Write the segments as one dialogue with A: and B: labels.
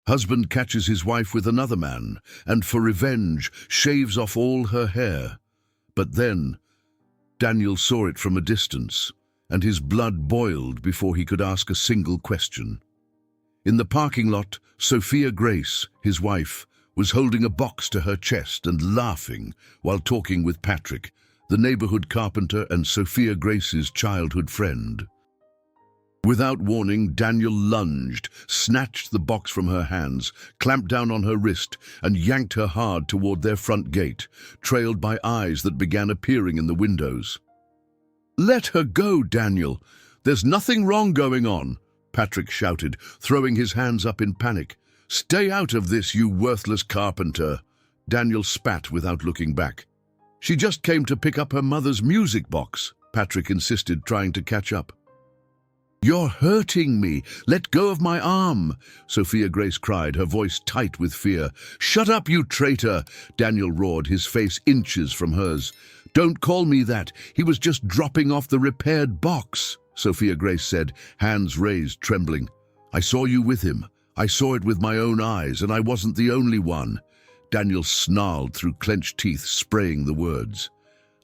A: Husband catches his wife with another man, and for revenge shaves off all her hair. But then, Daniel saw it from a distance, and his blood boiled before he could ask a single question. In the parking lot, Sophia Grace, his wife, was holding a box to her chest and laughing while talking with Patrick, the neighborhood carpenter and Sophia Grace's childhood friend. Without warning, Daniel lunged, snatched the box from her hands, clamped down on her wrist, and yanked her hard toward their front gate, trailed by eyes that began appearing in the windows. "Let her go, Daniel! There's nothing wrong going on," Patrick shouted, throwing his hands up in panic. "Stay out of this, you worthless carpenter!" Daniel spat without looking back. "She just came to pick up her mother's music box," Patrick insisted, trying to catch up. "You're hurting me! Let go of my arm!" Sophia Grace cried, her voice tight with fear. "Shut up, you traitor!" Daniel roared, his face inches from hers. "Don't call me that! He was just dropping off the repaired box," Sophia Grace said, hands raised, trembling. "I saw you with him. I saw it with my own eyes, and I wasn't the only one." Daniel snarled through clenched teeth, spraying the words.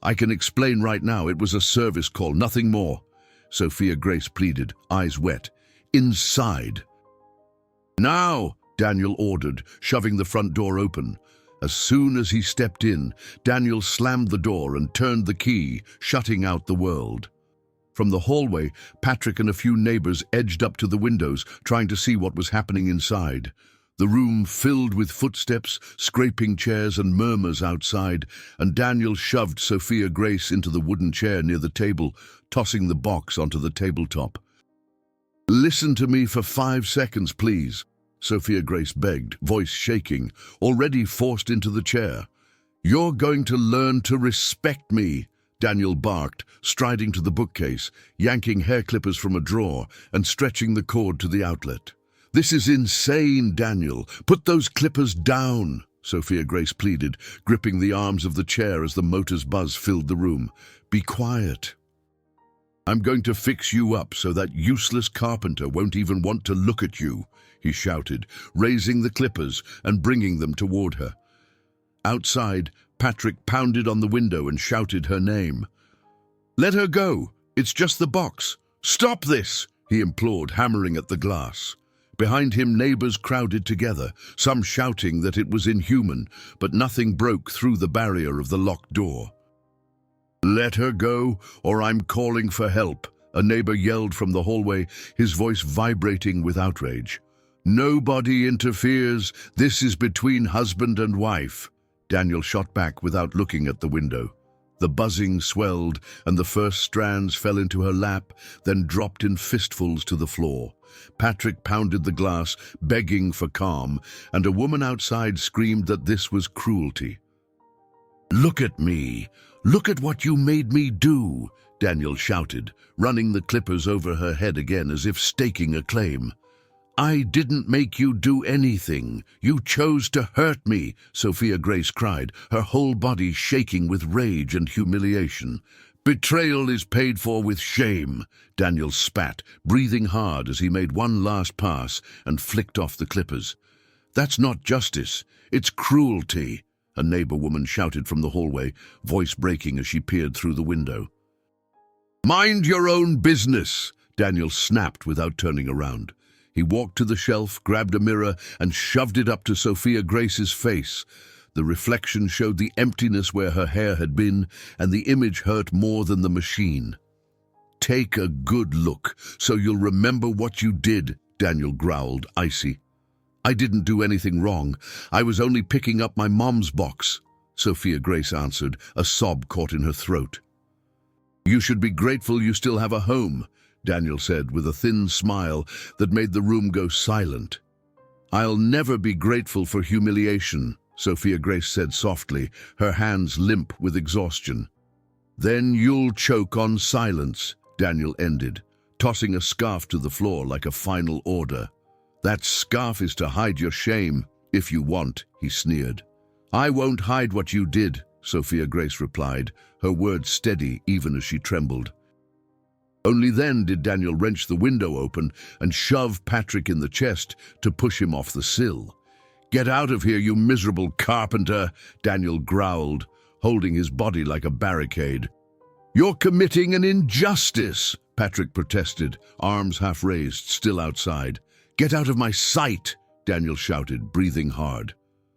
A: "I can explain right now. It was a service call, nothing more," Sophia Grace pleaded, eyes wet. "Inside." "Now," Daniel ordered, shoving the front door open. As soon as he stepped in, Daniel slammed the door and turned the key, shutting out the world. From the hallway, Patrick and a few neighbors edged up to the windows, trying to see what was happening inside. The room filled with footsteps, scraping chairs and murmurs outside, and Daniel shoved Sophia Grace into the wooden chair near the table, tossing the box onto the tabletop. "Listen to me for 5 seconds, please," Sophia Grace begged, voice shaking, already forced into the chair. "You're going to learn to respect me," Daniel barked, striding to the bookcase, yanking hair clippers from a drawer and stretching the cord to the outlet. "This is insane, Daniel. Put those clippers down," Sophia Grace pleaded, gripping the arms of the chair as the motor's buzz filled the room. "Be quiet. I'm going to fix you up so that useless carpenter won't even want to look at you," he shouted, raising the clippers and bringing them toward her. Outside, Patrick pounded on the window and shouted her name. "Let her go. It's just the box. Stop this," he implored, hammering at the glass. Behind him, neighbors crowded together, some shouting that it was inhuman, but nothing broke through the barrier of the locked door. "Let her go, or I'm calling for help," a neighbor yelled from the hallway, his voice vibrating with outrage. "Nobody interferes. This is between husband and wife," Daniel shot back without looking at the window. The buzzing swelled, and the first strands fell into her lap, then dropped in fistfuls to the floor. Patrick pounded the glass, begging for calm, and a woman outside screamed that this was cruelty. "Look at me! Look at what you made me do!" Daniel shouted, running the clippers over her head again as if staking a claim. "I didn't make you do anything. You chose to hurt me," Sophia Grace cried, her whole body shaking with rage and humiliation. "Betrayal is paid for with shame," Daniel spat, breathing hard as he made one last pass and flicked off the clippers. "That's not justice. It's cruelty," a neighbor woman shouted from the hallway, voice breaking as she peered through the window. "Mind your own business," Daniel snapped without turning around. He walked to the shelf, grabbed a mirror, and shoved it up to Sophia Grace's face. The reflection showed the emptiness where her hair had been, and the image hurt more than the machine. "Take a good look, so you'll remember what you did," Daniel growled, icy. "I didn't do anything wrong. I was only picking up my mom's box," Sophia Grace answered, a sob caught in her throat. "You should be grateful you still have a home," Daniel said with a thin smile that made the room go silent. "I'll never be grateful for humiliation," Sophia Grace said softly, her hands limp with exhaustion. "Then you'll choke on silence," Daniel ended, tossing a scarf to the floor like a final order. "That scarf is to hide your shame, if you want," he sneered. "I won't hide what you did," Sophia Grace replied, her words steady even as she trembled. Only then did Daniel wrench the window open and shove Patrick in the chest to push him off the sill. "Get out of here, you miserable carpenter," Daniel growled, holding his body like a barricade. "You're committing an injustice," Patrick protested, arms half raised, still outside. "Get out of my sight," Daniel shouted, breathing hard.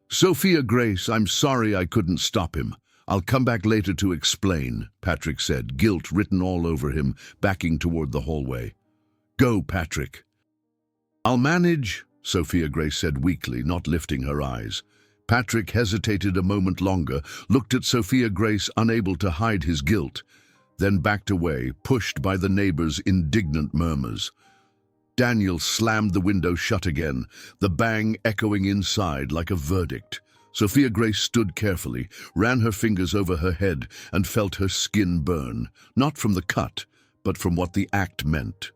A: "Sophia Grace, I'm sorry I couldn't stop him. I'll come back later to explain," Patrick said, guilt written all over him, backing toward the hallway. "Go, Patrick." "I'll manage," Sophia Grace said weakly, not lifting her eyes. Patrick hesitated a moment longer, looked at Sophia Grace, unable to hide his guilt, then backed away, pushed by the neighbors' indignant murmurs. Daniel slammed the window shut again, the bang echoing inside like a verdict. Sophia Grace stood carefully, ran her fingers over her head, and felt her skin burn, not from the cut, but from what the act meant.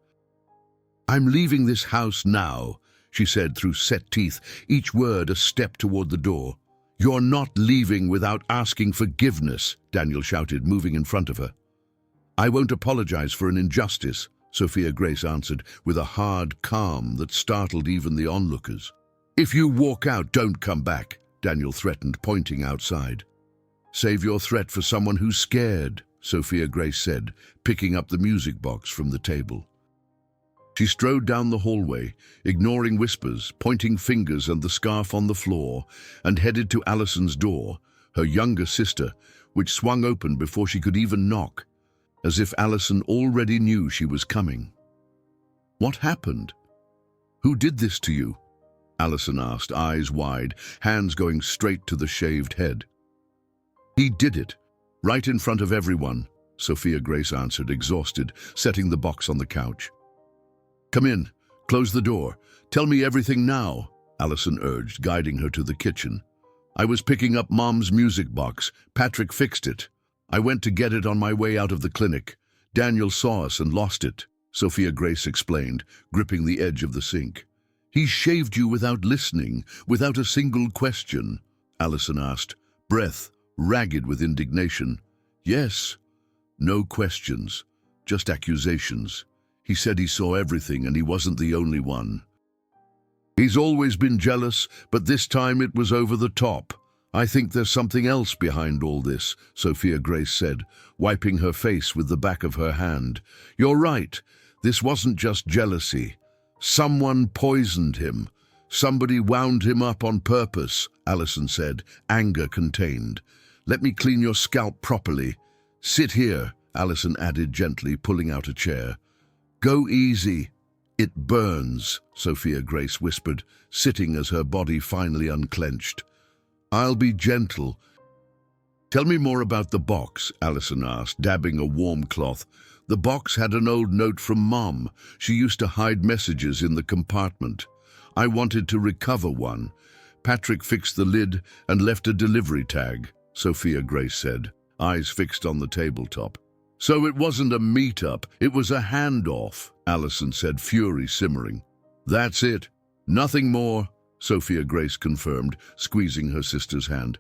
A: "I'm leaving this house now," she said through set teeth, each word a step toward the door. "You're not leaving without asking forgiveness," Daniel shouted, moving in front of her. "I won't apologize for an injustice," Sophia Grace answered, with a hard calm that startled even the onlookers. "If you walk out, don't come back," Daniel threatened, pointing outside. "Save your threat for someone who's scared," Sophia Grace said, picking up the music box from the table. She strode down the hallway, ignoring whispers, pointing fingers and the scarf on the floor, and headed to Allison's door, her younger sister, which swung open before she could even knock, as if Allison already knew she was coming. "What happened? Who did this to you?" Allison asked, eyes wide, hands going straight to the shaved head. "He did it, right in front of everyone," Sophia Grace answered, exhausted, setting the box on the couch. "Come in, close the door, tell me everything now," Allison urged, guiding her to the kitchen. "I was picking up Mom's music box. Patrick fixed it. I went to get it on my way out of the clinic. Daniel saw us and lost it," Sophia Grace explained, gripping the edge of the sink. "He shaved you without listening, without a single question?" Allison asked, breath ragged with indignation. "Yes. No questions, just accusations. He said he saw everything and he wasn't the only one. He's always been jealous, but this time it was over the top. I think there's something else behind all this," Sophia Grace said, wiping her face with the back of her hand. "You're right. This wasn't just jealousy. Someone poisoned him. Somebody wound him up on purpose," Allison said, anger contained. "Let me clean your scalp properly. Sit here," Allison added gently, pulling out a chair. "Go easy. It burns," Sophia Grace whispered, sitting as her body finally unclenched. "I'll be gentle." "Tell me more about the box," Allison asked, dabbing a warm cloth. "The box had an old note from Mom. She used to hide messages in the compartment. I wanted to recover one. Patrick fixed the lid and left a delivery tag," Sophia Grace said, eyes fixed on the tabletop. "So it wasn't a meet-up, it was a handoff," Allison said, fury simmering. "That's it. Nothing more," Sophia Grace confirmed, squeezing her sister's hand.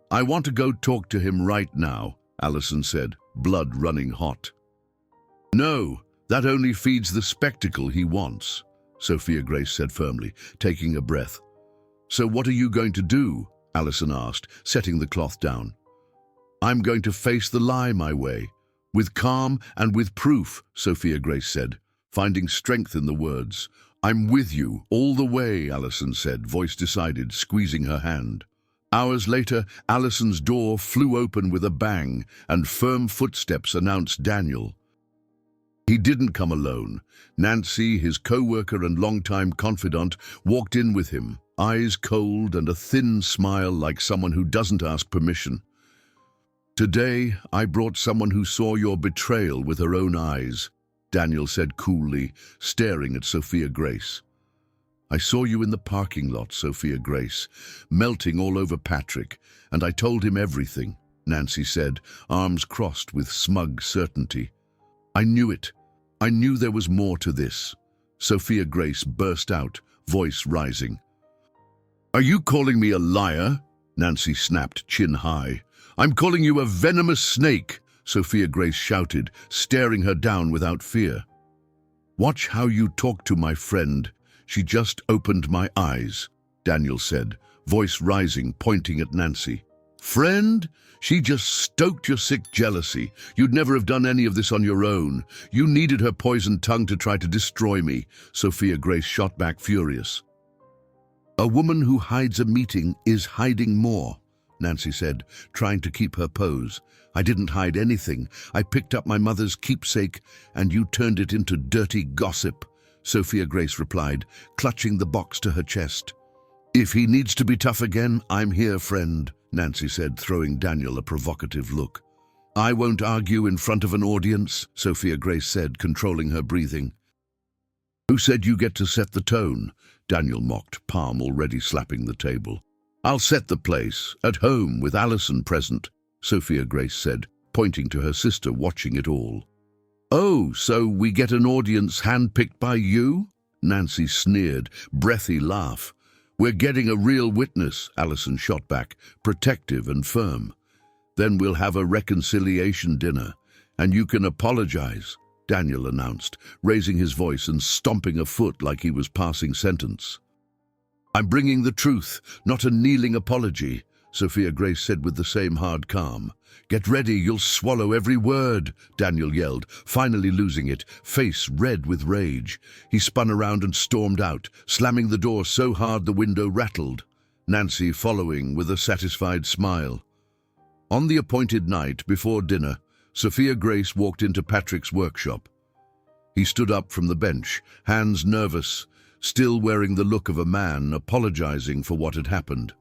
A: "I want to go talk to him right now," Allison said, blood running hot. "No, that only feeds the spectacle he wants," Sophia Grace said firmly, taking a breath. "So what are you going to do?" Allison asked, setting the cloth down. "I'm going to face the lie my way. With calm and with proof," Sophia Grace said, finding strength in the words. "I'm with you all the way," Allison said, voice decided, squeezing her hand. Hours later, Allison's door flew open with a bang, and firm footsteps announced Daniel. He didn't come alone. Nancy, his co-worker and longtime confidant, walked in with him, eyes cold and a thin smile like someone who doesn't ask permission. "Today, I brought someone who saw your betrayal with her own eyes," Daniel said coolly, staring at Sophia Grace. "I saw you in the parking lot, Sophia Grace, melting all over Patrick, and I told him everything," Nancy said, arms crossed with smug certainty. "I knew it. I knew there was more to this." Sophia Grace burst out, voice rising. "Are you calling me a liar?" Nancy snapped, chin high. "I'm calling you a venomous snake," Sophia Grace shouted, staring her down without fear. "Watch how you talk to my friend. She just opened my eyes," Daniel said, voice rising, pointing at Nancy. "Friend? She just stoked your sick jealousy. You'd never have done any of this on your own. You needed her poisoned tongue to try to destroy me," Sophia Grace shot back, furious. "A woman who hides a meeting is hiding more," Nancy said, trying to keep her pose. "I didn't hide anything. I picked up my mother's keepsake, and you turned it into dirty gossip," Sophia Grace replied, clutching the box to her chest. "If he needs to be tough again, I'm here, friend," Nancy said, throwing Daniel a provocative look. "I won't argue in front of an audience," Sophia Grace said, controlling her breathing. "Who said you get to set the tone?" Daniel mocked, palm already slapping the table. "I'll set the place, at home with Allison present," Sophia Grace said, pointing to her sister watching it all. "Oh, so we get an audience handpicked by you?" Nancy sneered, breathy laugh. "We're getting a real witness," Allison shot back, protective and firm. "Then we'll have a reconciliation dinner, and you can apologize," Daniel announced, raising his voice and stomping a foot like he was passing sentence. "I'm bringing the truth, not a kneeling apology," Sophia Grace said with the same hard calm. "Get ready, you'll swallow every word," Daniel yelled, finally losing it, face red with rage. He spun around and stormed out, slamming the door so hard the window rattled, Nancy following with a satisfied smile. On the appointed night, before dinner, Sophia Grace walked into Patrick's workshop. He stood up from the bench, hands nervous, still wearing the look of a man apologizing for what had happened.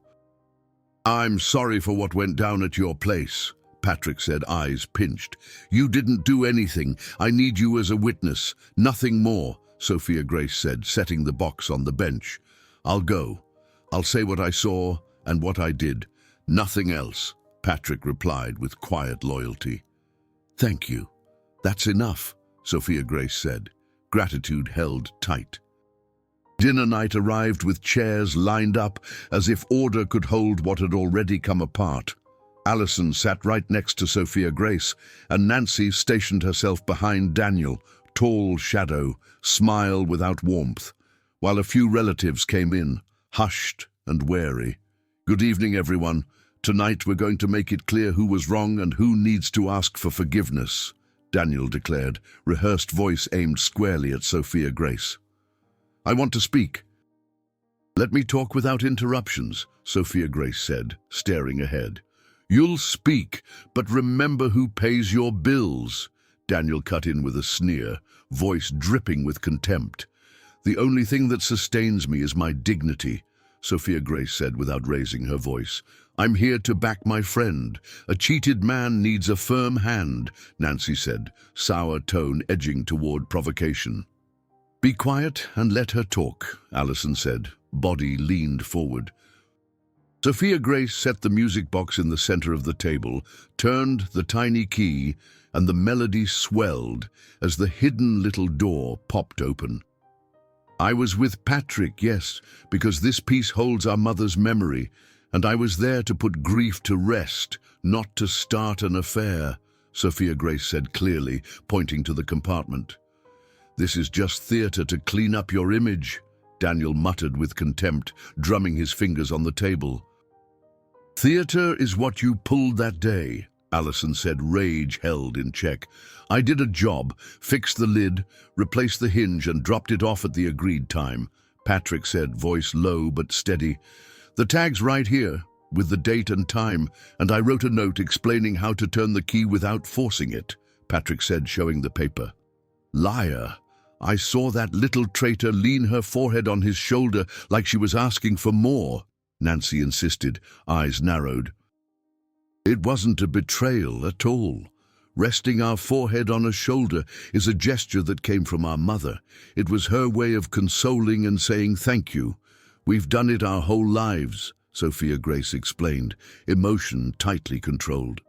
A: "I'm sorry for what went down at your place," Patrick said, eyes pinched. "You didn't do anything. I need you as a witness, nothing more," Sophia Grace said, setting the box on the bench. "I'll go. I'll say what I saw and what I did. Nothing else," Patrick replied with quiet loyalty. "Thank you. That's enough," Sophia Grace said, gratitude held tight. Dinner night arrived with chairs lined up as if order could hold what had already come apart. Allison sat right next to Sophia Grace, and Nancy stationed herself behind Daniel, tall shadow, smile without warmth, while a few relatives came in, hushed and wary. "Good evening, everyone. Tonight we're going to make it clear who was wrong and who needs to ask for forgiveness," Daniel declared, rehearsed voice aimed squarely at Sophia Grace. "I want to speak." "Let me talk without interruptions," Sophia Grace said, staring ahead. "You'll speak, but remember who pays your bills," Daniel cut in with a sneer, voice dripping with contempt. "The only thing that sustains me is my dignity," Sophia Grace said without raising her voice. "I'm here to back my friend. A cheated man needs a firm hand," Nancy said, sour tone edging toward provocation. "Be quiet and let her talk," Allison said, body leaned forward. Sophia Grace set the music box in the center of the table, turned the tiny key, and the melody swelled as the hidden little door popped open. "I was with Patrick, yes, because this piece holds our mother's memory, and I was there to put grief to rest, not to start an affair," Sophia Grace said clearly, pointing to the compartment. "This is just theater to clean up your image," Daniel muttered with contempt, drumming his fingers on the table. "Theater is what you pulled that day," Allison said, rage held in check. "I did a job, fixed the lid, replaced the hinge and dropped it off at the agreed time," Patrick said, voice low but steady. "The tag's right here, with the date and time, and I wrote a note explaining how to turn the key without forcing it," Patrick said, showing the paper. "Liar. I saw that little traitor lean her forehead on his shoulder like she was asking for more," Nancy insisted, eyes narrowed. "It wasn't a betrayal at all. Resting our forehead on a shoulder is a gesture that came from our mother. It was her way of consoling and saying thank you. We've done it our whole lives," Sophia Grace explained, emotion tightly controlled.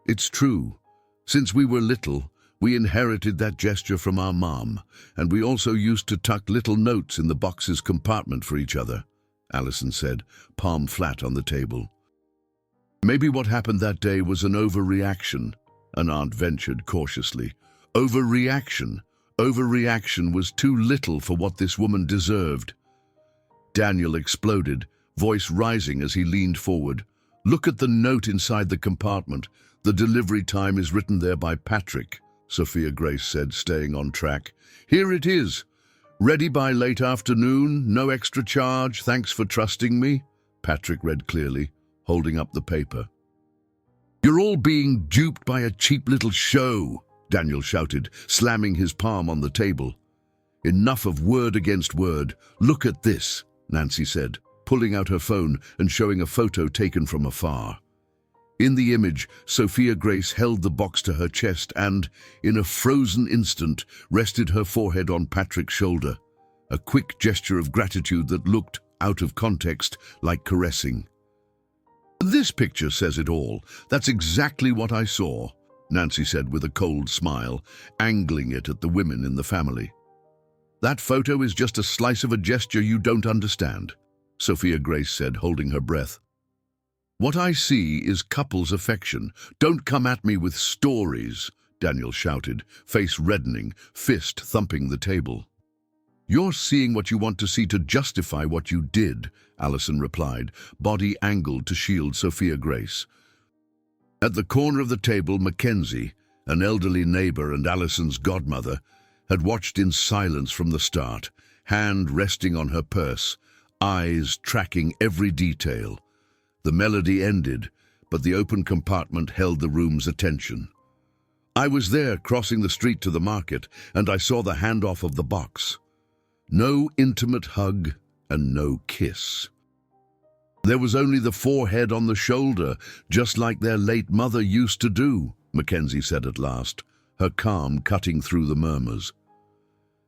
A: "It's true. Since we were little, we inherited that gesture from our mom, and we also used to tuck little notes in the box's compartment for each other," Allison said, palm flat on the table. "Maybe what happened that day was an overreaction," an aunt ventured cautiously. "Overreaction? Overreaction was too little for what this woman deserved. Daniel exploded, voice rising as he leaned forward. "Look at the note inside the compartment. The delivery time is written there by Patrick," Sophia Grace said, staying on track. "Here it is. Ready by late afternoon, no extra charge, thanks for trusting me," Patrick read clearly, holding up the paper. "You're all being duped by a cheap little show," Daniel shouted, slamming his palm on the table. "Enough of word against word. Look at this," Nancy said, pulling out her phone and showing a photo taken from afar. In the image, Sophia Grace held the box to her chest and, in a frozen instant, rested her forehead on Patrick's shoulder, a quick gesture of gratitude that looked, out of context, like caressing. "This picture says it all. That's exactly what I saw," Nancy said with a cold smile, angling it at the women in the family. "That photo is just a slice of a gesture you don't understand," Sophia Grace said, holding her breath. "What I see is couples' affection. Don't come at me with stories," Daniel shouted, face reddening, fist thumping the table. "You're seeing what you want to see to justify what you did," Allison replied, body angled to shield Sophia Grace. At the corner of the table, Mackenzie, an elderly neighbor and Allison's godmother, had watched in silence from the start, hand resting on her purse, eyes tracking every detail. The melody ended, but the open compartment held the room's attention. "I was there, crossing the street to the market, and I saw the handoff of the box. No intimate hug and no kiss. There was only the forehead on the shoulder, just like their late mother used to do," Mackenzie said at last, her calm cutting through the murmurs.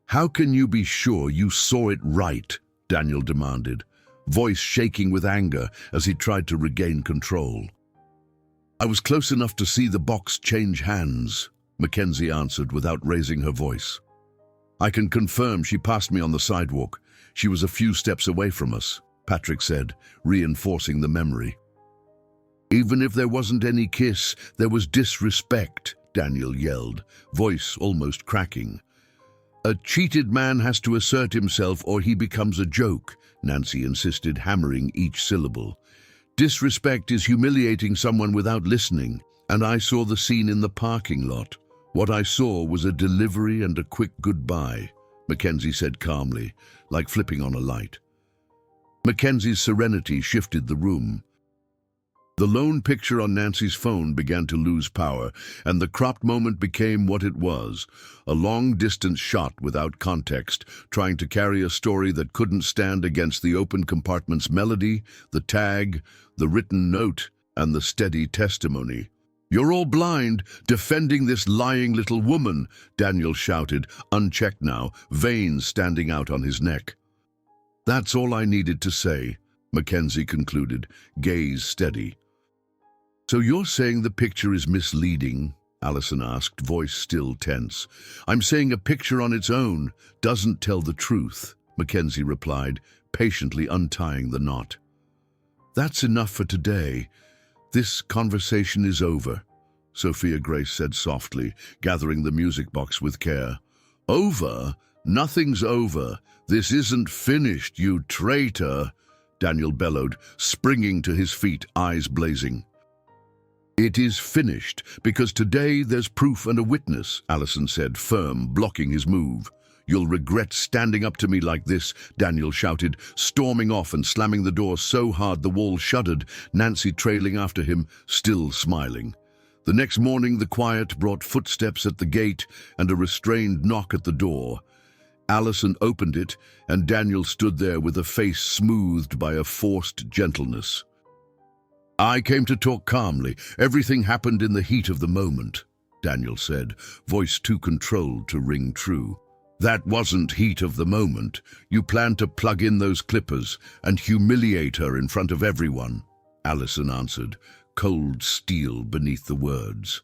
A: "How can you be sure you saw it right?" Daniel demanded, voice shaking with anger as he tried to regain control. "I was close enough to see the box change hands," Mackenzie answered without raising her voice. "I can confirm she passed me on the sidewalk. She was a few steps away from us," Patrick said, reinforcing the memory. "Even if there wasn't any kiss, there was disrespect," Daniel yelled, voice almost cracking. "A cheated man has to assert himself or he becomes a joke," Nancy insisted, hammering each syllable. "Disrespect is humiliating someone without listening, and I saw the scene in the parking lot. What I saw was a delivery and a quick goodbye," Mackenzie said calmly, like flipping on a light. Mackenzie's serenity shifted the room. The lone picture on Nancy's phone began to lose power, and the cropped moment became what it was, a long-distance shot without context, trying to carry a story that couldn't stand against the open compartment's melody, the tag, the written note, and the steady testimony. "You're all blind, defending this lying little woman," Daniel shouted, unchecked now, veins standing out on his neck. "That's all I needed to say," Mackenzie concluded, gaze steady. "So you're saying the picture is misleading?" Allison asked, voice still tense. "I'm saying a picture on its own doesn't tell the truth," Mackenzie replied, patiently untying the knot. "That's enough for today. This conversation is over," Sophia Grace said softly, gathering the music box with care. "Over? Nothing's over. This isn't finished, you traitor," Daniel bellowed, springing to his feet, eyes blazing. "It is finished, because today there's proof and a witness," Allison said, firm, blocking his move. "You'll regret standing up to me like this," Daniel shouted, storming off and slamming the door so hard the wall shuddered, Nancy trailing after him, still smiling. The next morning the quiet brought footsteps at the gate and a restrained knock at the door. Allison opened it, and Daniel stood there with a face smoothed by a forced gentleness. "I came to talk calmly. Everything happened in the heat of the moment," Daniel said, voice too controlled to ring true. "That wasn't heat of the moment. You planned to plug in those clippers and humiliate her in front of everyone," Allison answered, cold steel beneath the words.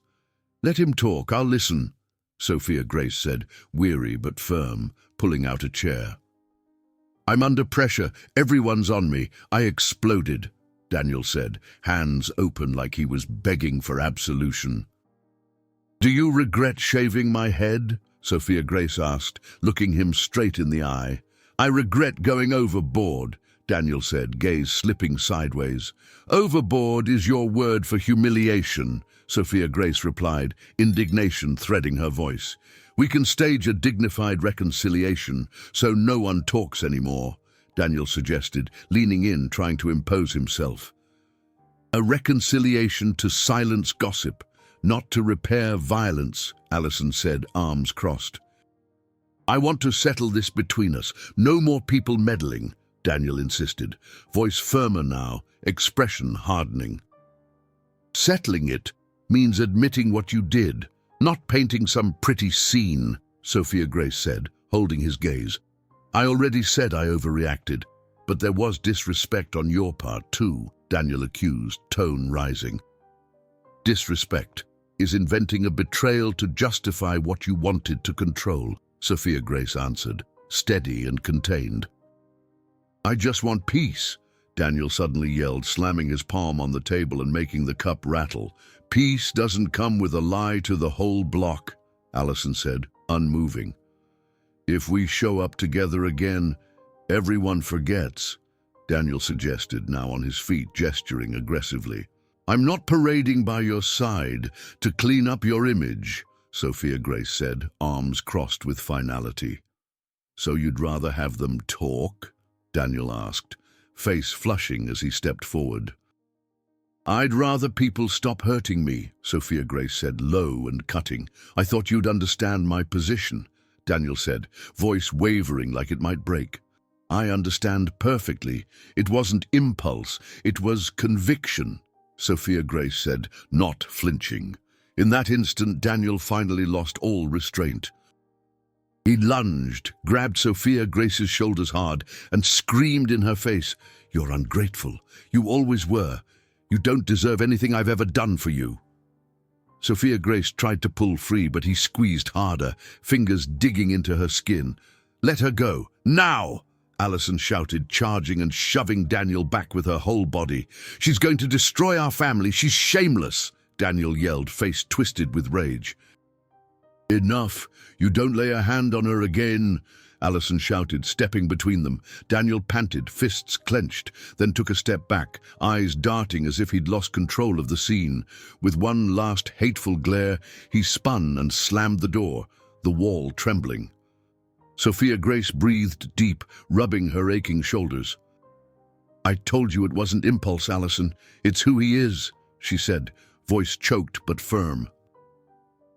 A: "Let him talk, I'll listen," Sophia Grace said, weary but firm, pulling out a chair. "I'm under pressure. Everyone's on me. I exploded," Daniel said, hands open like he was begging for absolution. "Do you regret shaving my head?" Sophia Grace asked, looking him straight in the eye. I regret going overboard, Daniel said, gaze slipping sideways. Overboard is your word for humiliation, Sophia Grace replied, indignation threading her voice. We can stage a dignified reconciliation so no one talks anymore, Daniel suggested, leaning in, trying to impose himself. A reconciliation to silence gossip, not to repair violence, Allison said, arms crossed. I want to settle this between us. No more people meddling, Daniel insisted, voice firmer now, expression hardening. Settling it means admitting what you did, not painting some pretty scene, Sophia Grace said, holding his gaze. I already said I overreacted, but there was disrespect on your part too, Daniel accused, tone rising. Disrespect is inventing a betrayal to justify what you wanted to control, Sophia Grace answered, steady and contained. I just want peace, Daniel suddenly yelled, slamming his palm on the table and making the cup rattle. Peace doesn't come with a lie to the whole block, Allison said, unmoving. If we show up together again, everyone forgets, Daniel suggested, now on his feet, gesturing aggressively. I'm not parading by your side to clean up your image, Sophia Grace said, arms crossed with finality. So you'd rather have them talk? Daniel asked, face flushing as he stepped forward. I'd rather people stop hurting me, Sophia Grace said, low and cutting. I thought you'd understand my position, Daniel said, voice wavering like it might break. I understand perfectly. It wasn't impulse, it was conviction, Sophia Grace said, not flinching. In that instant, Daniel finally lost all restraint. He lunged, grabbed Sophia Grace's shoulders hard, and screamed in her face, You're ungrateful. You always were. You don't deserve anything I've ever done for you. Sophia Grace tried to pull free, but he squeezed harder, fingers digging into her skin. Let her go, now! Allison shouted, charging and shoving Daniel back with her whole body. She's going to destroy our family. She's shameless, Daniel yelled, face twisted with rage. Enough. You don't lay a hand on her again, Allison shouted, stepping between them. Daniel panted, fists clenched, then took a step back, eyes darting as if he'd lost control of the scene. With one last hateful glare, he spun and slammed the door, the wall trembling. Sophia Grace breathed deep, rubbing her aching shoulders. I told you it wasn't impulse, Allison. It's who he is, she said, voice choked but firm.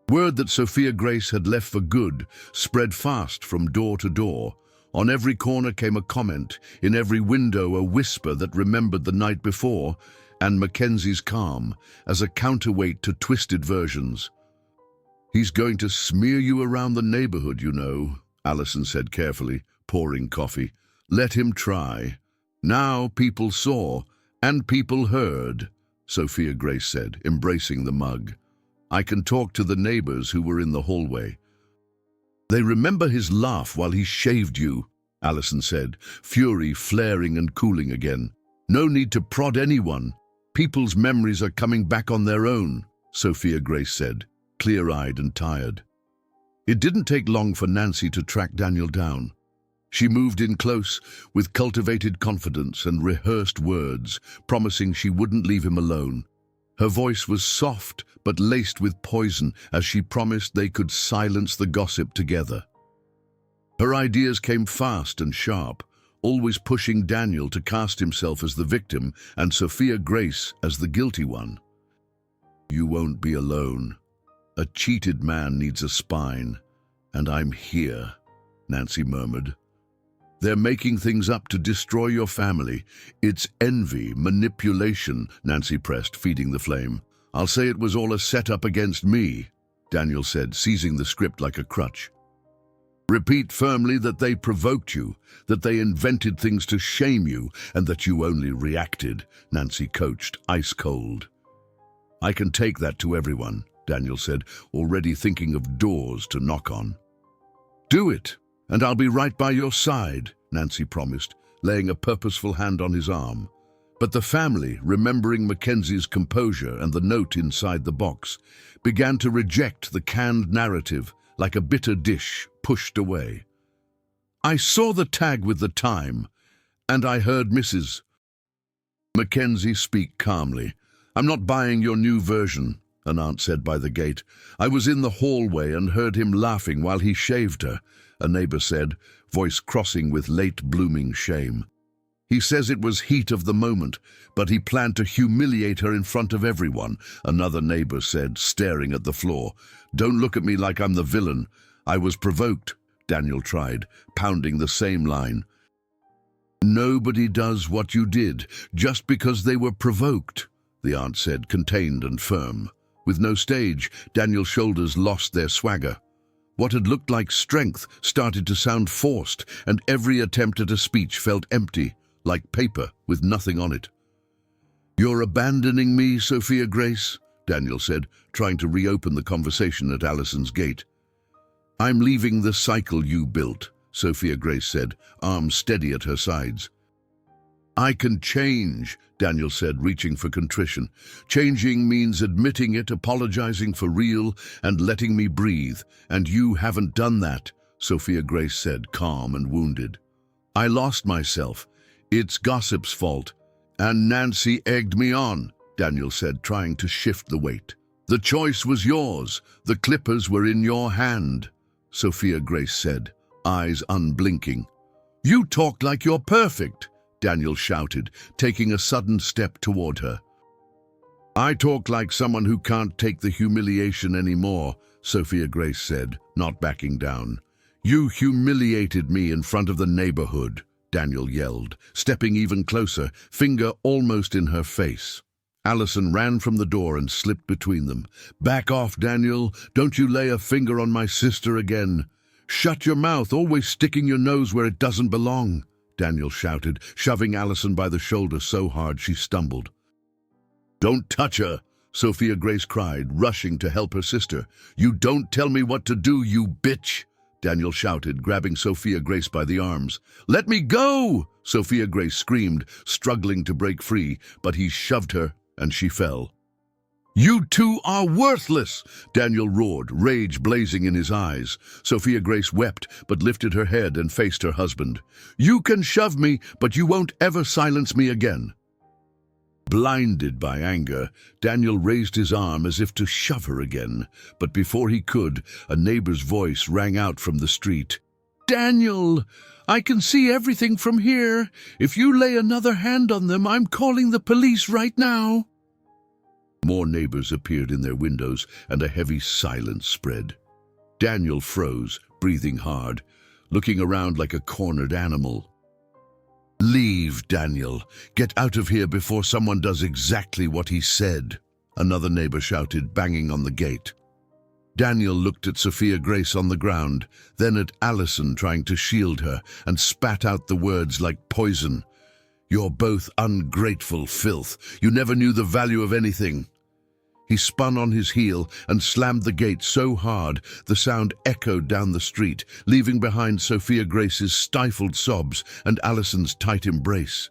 A: Word that Sophia Grace had left for good spread fast from door to door. On every corner came a comment, in every window a whisper that remembered the night before, and Mackenzie's calm as a counterweight to twisted versions. He's going to smear you around the neighborhood, you know, Allison said carefully, pouring coffee. Let him try. Now people saw, and people heard, Sophia Grace said, embracing the mug. I can talk to the neighbors who were in the hallway. They remember his laugh while he shaved you, Allison said, fury flaring and cooling again. No need to prod anyone. People's memories are coming back on their own, Sophia Grace said, clear-eyed and tired. It didn't take long for Nancy to track Daniel down. She moved in close, with cultivated confidence and rehearsed words, promising she wouldn't leave him alone. Her voice was soft but laced with poison as she promised they could silence the gossip together. Her ideas came fast and sharp, always pushing Daniel to cast himself as the victim and Sophia Grace as the guilty one. You won't be alone. A cheated man needs a spine, and I'm here, Nancy murmured. They're making things up to destroy your family. It's envy, manipulation, Nancy pressed, feeding the flame. I'll say it was all a setup against me, Daniel said, seizing the script like a crutch. Repeat firmly that they provoked you, that they invented things to shame you, and that you only reacted, Nancy coached, ice cold. I can take that to everyone, Daniel said, already thinking of doors to knock on. Do it, and I'll be right by your side, Nancy promised, laying a purposeful hand on his arm. But the family, remembering Mackenzie's composure and the note inside the box, began to reject the canned narrative, like a bitter dish pushed away. I saw the tag with the time, and I heard Mrs. Mackenzie speak calmly. I'm not buying your new version, an aunt said by the gate. I was in the hallway and heard him laughing while he shaved her, a neighbor said, voice crossing with late-blooming shame. He says it was heat of the moment, but he planned to humiliate her in front of everyone, another neighbor said, staring at the floor. Don't look at me like I'm the villain. I was provoked, Daniel tried, pounding the same line. Nobody does what you did just because they were provoked, the aunt said, contained and firm. With no stage, Daniel's shoulders lost their swagger. What had looked like strength started to sound forced, and every attempt at a speech felt empty, like paper with nothing on it. You're abandoning me, Sophia Grace, Daniel said, trying to reopen the conversation at Allison's gate. I'm leaving the cycle you built, Sophia Grace said, arms steady at her sides. I can change, Daniel said, reaching for contrition. Changing means admitting it, apologizing for real, and letting me breathe. And you haven't done that, Sophia Grace said, calm and wounded. I lost myself. It's gossip's fault. And Nancy egged me on, Daniel said, trying to shift the weight. The choice was yours. The clippers were in your hand, Sophia Grace said, eyes unblinking. You talk like you're perfect, Daniel shouted, taking a sudden step toward her. I talk like someone who can't take the humiliation anymore, Sophia Grace said, not backing down. You humiliated me in front of the neighborhood, Daniel yelled, stepping even closer, finger almost in her face. Allison ran from the door and slipped between them. Back off, Daniel. Don't you lay a finger on my sister again. Shut your mouth, always sticking your nose where it doesn't belong, Daniel shouted, shoving Allison by the shoulder so hard she stumbled. Don't touch her, Sophia Grace cried, rushing to help her sister. You don't tell me what to do, you bitch, Daniel shouted, grabbing Sophia Grace by the arms. Let me go, Sophia Grace screamed, struggling to break free, but he shoved her and she fell. You two are worthless, Daniel roared, rage blazing in his eyes. Sophia Grace wept, but lifted her head and faced her husband. You can shove me, but you won't ever silence me again. Blinded by anger, Daniel raised his arm as if to shove her again, but before he could, a neighbor's voice rang out from the street. Daniel, I can see everything from here. If you lay another hand on them, I'm calling the police right now. More neighbors appeared in their windows, and a heavy silence spread. Daniel froze, breathing hard, looking around like a cornered animal. Leave, Daniel. Get out of here before someone does exactly what he said, another neighbor shouted, banging on the gate. Daniel looked at Sophia Grace on the ground, then at Allison trying to shield her, and spat out the words like poison. You're both ungrateful filth. You never knew the value of anything. He spun on his heel and slammed the gate so hard the sound echoed down the street, leaving behind Sophia Grace's stifled sobs and Allison's tight embrace.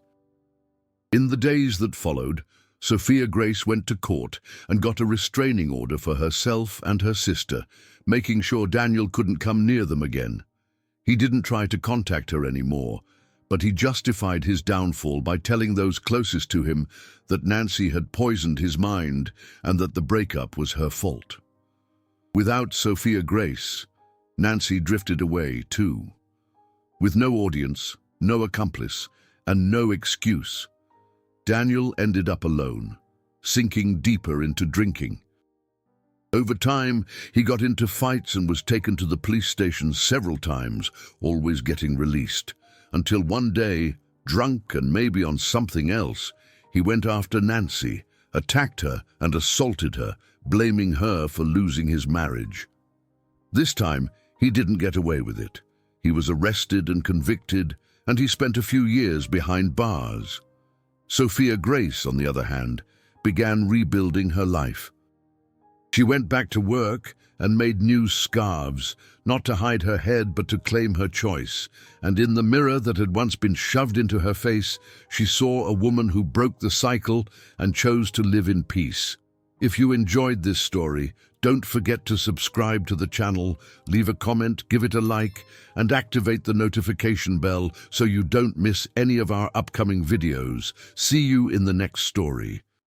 A: In the days that followed, Sophia Grace went to court and got a restraining order for herself and her sister, making sure Daniel couldn't come near them again. He didn't try to contact her anymore, but he justified his downfall by telling those closest to him that Nancy had poisoned his mind and that the breakup was her fault. Without Sophia Grace, Nancy drifted away too. With no audience, no accomplice, and no excuse, Daniel ended up alone, sinking deeper into drinking. Over time, he got into fights and was taken to the police station several times, always getting released. Until one day, drunk and maybe on something else, he went after Nancy, attacked her and assaulted her, blaming her for losing his marriage. This time, he didn't get away with it. He was arrested and convicted, and he spent a few years behind bars. Sophia Grace, on the other hand, began rebuilding her life. She went back to work and made new scarves, not to hide her head but to claim her choice, and in the mirror that had once been shoved into her face, she saw a woman who broke the cycle and chose to live in peace. If you enjoyed this story, Don't forget to subscribe to the channel, leave a comment, give it a like, and activate the notification bell so you don't miss any of our upcoming videos. See you in the next story.